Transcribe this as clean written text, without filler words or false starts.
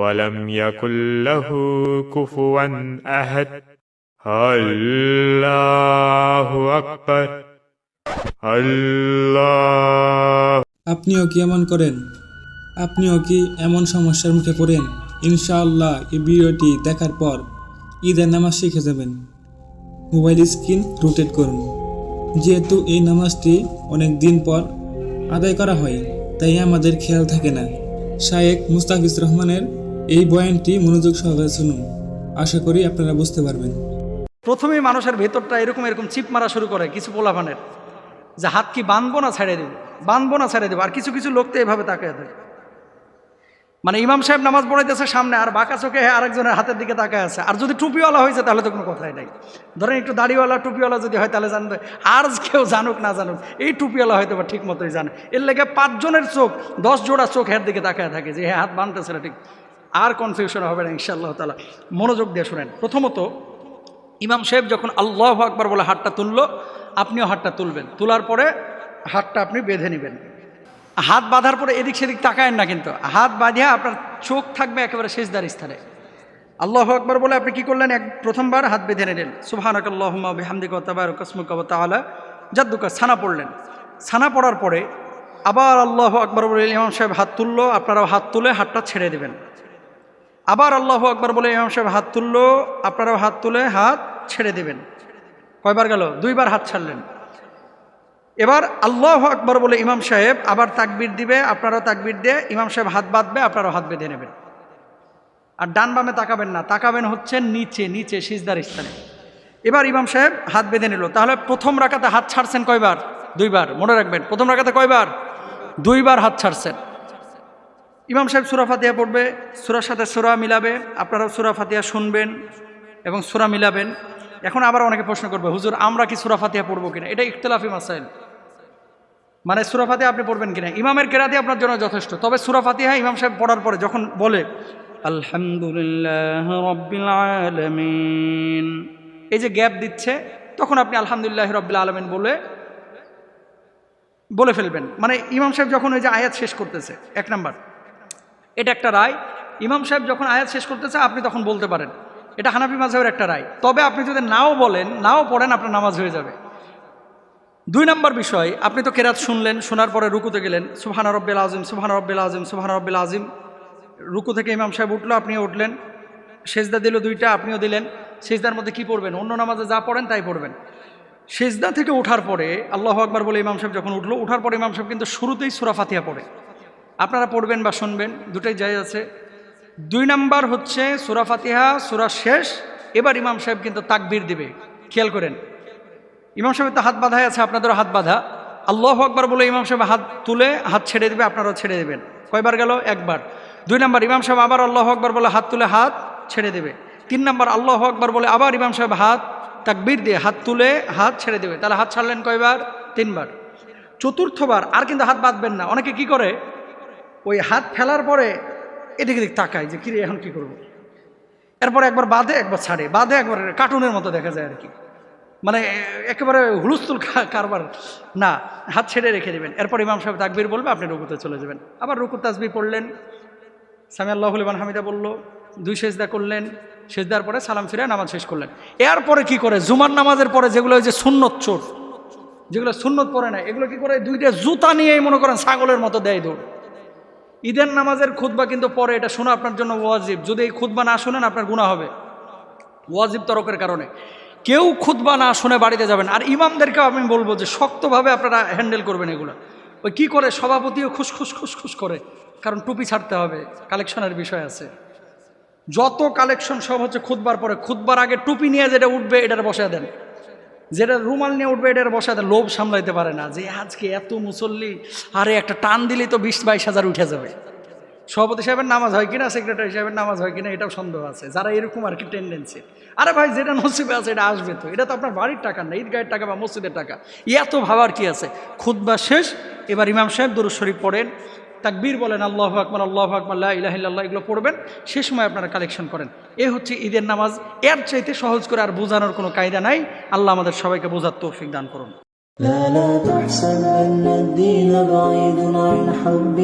ولم يكن له كفوا أحد الله أكبر الله। আপনিও কি এমন করেন? আপনিও কি এমন সমস্যার মুখে পড়েন? ইনশাআল্লাহ এই ভিডিওটি দেখার পর ঈদের নামাজ শিখে যাবেন। মোবাইল স্ক্রিন রোটেট করুন। যেহেতু এই নামাজটি অনেক দিন পর আদায় করা হয়, তাই আমাদের খেয়াল থাকে না। শায়েখ মুস্তাফিজ রহমানের এই বয়ানটি মনোযোগ সহকারে শুনুন। আশা করি আপনারা বুঝতে পারবেন। প্রথমেই মানুষের ভেতরটা এরকম চিপ মারা শুরু করে কিছু পোলাপানের, যে হাত কি বাঁধবো না ছেড়ে দেবো, বাঁধবো না ছেড়ে দেবো। আর কিছু কিছু লোক তো এভাবে তাকায় থাকে, মানে ইমাম সাহেব নামাজ পড়াইতেছে সামনে, আর বাঁকা চোখে আরেকজনের হাতের দিকে তাকায় আছে। আর যদি টুপিওয়ালা হয়েছে তাহলে তো কোনো কথাই নাই। ধরেন একটু দাড়িওয়ালা টুপিওয়ালা যদি হয় তাহলে জানবে, আর কেউ জানুক না জানুক এই টুপিওয়ালা হয়তো বা ঠিক মতোই জানে। এর লেগে 5 জনের চোখ 10 জোড়া চোখ এর দিকে তাকায় থাকে যে হাত বাঁধতেছে না ঠিক। আর কনফিউশন হবে না ইনশাআল্লাহ তাআলা। মনোযোগ দিয়ে শুনেন। প্রথমত ইমাম সাহেব যখন আল্লাহু আকবার বলে হাতটা তুললো, আপনিও হাতটা তুলবেন। তোলার পরে হাতটা আপনি বেঁধে নেবেন। হাত বাঁধার পরে এদিক সেদিক তাকায়েন না, কিন্তু হাত বাঁধিয়া আপনার চোখ থাকবে একেবারে সিজদার স্থানে। আল্লাহু আকবার বলে আপনি কি করলেন? প্রথমবার হাত বেঁধে নিলেন, সুবহানাকাল্লাহুম্মা ওয়া বিহামদিকা ওয়া তাবারাকা ইসমুকা ওয়া তাআলা জাদ্দুকা, ছানা পড়লেন। ছানা পড়ার পরে আবার আল্লাহু আকবার বলে ইমাম সাহেব হাত তুললো, আপনারাও হাত তুলে হাতটা ছেড়ে দেবেন। আবার আল্লাহু আকবার বলে ইমাম সাহেব হাত তুললো, আপনারাও হাত তুলে হাত ছেড়ে দেবেন। কয়বার গেল? 2 বার হাত ছাড়লেন। এবার আল্লাহু আকবার বলে ইমাম সাহেব আবার তাকবীর দিবে, আপনারাও তাকবীর দিয়ে ইমাম সাহেব হাত বাঁধবে, আপনারাও হাত বেঁধে নেবেন। আর ডান বামে তাকাবেন না, তাকাবেন হচ্ছে নিচে নিচে সিজদার স্থানে। এবার ইমাম সাহেব হাত বেঁধে নিল। তাহলে প্রথম রাকাতে হাত ছাড়ছেন কয়বার? 2 বার। মনে রাখবেন, প্রথম রাকাতে কয়বার? 2 বার হাত ছাড়ছেন। ইমাম সাহেব সূরা ফাতিহা পড়বে, সূরার সাথে সূরা মিলাবে, আপনারাও সূরা ফাতিহা শুনবেন এবং সূরা মিলাবেন। এখন আবার অনেকে প্রশ্ন করবে, হুজুর আমরা কি সূরা ফাতিহা পড়বো কিনা? এটা ইখতিলাফি মাসাইল, মানে সূরা ফাতিহা আপনি পড়বেন কিনা ইমামের কেরাতি আপনার জন্য যথেষ্ট। তবে সূরা ফাতিহা ইমাম সাহেব পড়ার পরে যখন বলে আলহামদুলিল্লাহ রাব্বিল আলামিন, এই যে গ্যাপ দিচ্ছে, তখন আপনি আলহামদুলিল্লাহ রাব্বিল আলামিন বলে ফেলবেন। মানে ইমাম সাহেব যখন ওই যে আয়াত শেষ করতেছে, 1 নাম্বার, এটা একটা রায়। ইমাম সাহেব যখন আয়াত শেষ করতেছে আপনি তখন বলতে পারেন, এটা হানাফি মাযহাবের একটা রায়। তবে আপনি যদি নাও বলেন, নাও পড়েন, আপনার নামাজ হয়ে যাবে। 2 নম্বর বিষয়, আপনি তো কেরাত শুনলেন, শোনার পরে রুকুতে গেলেন, সুবহানা রাব্বিল আযীম সুবহানা রাব্বিল আযীম সুবহানা রাব্বিল আযীম। রুকু থেকে ইমাম সাহেব উঠলো, আপনিও উঠলেন। সেজদা দিল 2টা, আপনিও দিলেন। সেজদার মধ্যে কি পড়বেন? অন্য নামাজে যা পড়েন তাই পড়বেন। সেজদা থেকে ওঠার পরে আল্লাহু আকবার বলে ইমাম সাহেব যখন উঠলো, উঠার পরে ইমাম সাহেব কিন্তু শুরুতেই সূরা ফাতিহা পড়ে। আপনারা পড়বেন বা শুনবেন, দুটাই জায়েজ আছে। 2 নাম্বার হচ্ছে সূরা ফাতিহা, সূরা শেষ। এবার ইমাম সাহেব কিন্তু তাকবীর দিবে, খেয়াল করেন। ইমাম সাহেব তো হাত বাঁধাই আছে, আপনাদেরও হাত বাঁধা। আল্লাহু আকবার বলে ইমাম সাহেব হাত তুলে হাত ছেড়ে দেবে, আপনারাও ছেড়ে দেবেন। কয়বার গেল? 1 বার। 2 নাম্বার, ইমাম সাহেব আবার আল্লাহু আকবার বলে হাত তুলে হাত ছেড়ে দেবে। 3 নাম্বার, আল্লাহু আকবার বলে আবার ইমাম সাহেব হাত তাকবীর দিয়ে হাত তুলে হাত ছেড়ে দেবে। তাহলে হাত ছাড়লেন কয়বার? 3 বার। 4র্থবার আর কিন্তু হাত বাঁধবেন না। অনেকে কি করে, ওই হাত ফেলার পরে এদিক এদিক তাকায় যে কিরে এখন কি করবো। এরপরে একবার বাঁধে, একবার ছাড়ে, বাঁধে, একবার, কার্টুনের মতো দেখা যায় আর কি। মানে একেবারে হুলস্থুল কারবার না, হাত ছেড়ে রেখে দেবেন। এরপর ইমাম সাহেব তাকবীর বলবে, আপনি রুকুতে চলে যাবেন। আবার রুকু তাসবিহ পড়লেন, সামি আল্লাহু লিমান হামিদা বলল, 2 সেজদা করলেন, সেজদার পরে সালাম ফিরে নামাজ শেষ করলেন। এরপরে কি করে? জুমার নামাজের পরে যেগুলো ওই যে সুন্নত চোর, যেগুলো সুন্নত পড়ে না, এগুলো কি করে? 2টা জুতা নিয়েই মনে করেন ছাগলের মতো দেয় দৌড়। ঈদের নামাজের খুতবা কিন্তু পরে, এটা শোনা আপনার জন্য ওয়াজিব। যদি এই খুতবা না শোনেন আপনার গুনাহ হবে, ওয়াজিব তরকের কারণে। কেউ খুতবা না শুনে বাড়িতে যাবেন। আর ইমামদেরকেও আমি বলবো যে শক্তভাবে আপনারা হ্যান্ডেল করবেন এগুলো। ওই কি করে, সভাপতিও খুশখুশ করে, কারণ টুপি ছাড়তে হবে, কালেকশনের বিষয় আছে। যত কালেকশন সব হচ্ছে খুতবার পরে। খুতবার আগে টুপি নিয়ে যেটা উঠবে এটার বসায় দেন, যেটা রুমাল নিয়ে উঠবে এটার বসায় দেন। লোভ সামলাইতে পারে না যে আজকে এত মুসল্লি, আরে একটা টান দিলেই তো 20-22 হাজার উঠে যাবে। সভাপতি সাহেবের নামাজ হয় কিনা, সেক্রেটারি সাহেবের নামাজ হয় কিনা, এটাও সন্দেহ আছে যারা এরকম আর কি টেন্ডেন্সি। আরে ভাই, যেটা নসিবে আছে এটা আসবে তো, এটা তো আপনার বাড়ির টাকা না, ঈদগাহের টাকা বা মসজিদের টাকা, এত ভাবার কি আছে? খুতবা শেষ, এবার ইমাম সাহেব দুরূদ শরীফ পড়েন, তাকবীর বলেন, আল্লাহু আকবার আল্লাহু আকবার লা ইলাহা ইল্লাল্লাহ, এগুলো পড়বেন। সে সময় আপনারা কালেকশন করেন। এ হচ্ছে ঈদের নামাজ। এর চাইতে সহজ করে আর বোঝানোর কোনো কায়দা নাই। আল্লাহ আমাদের সবাইকে বোঝার তৌফিক দান করুন। لا تحسبن الدين بعيد عن حب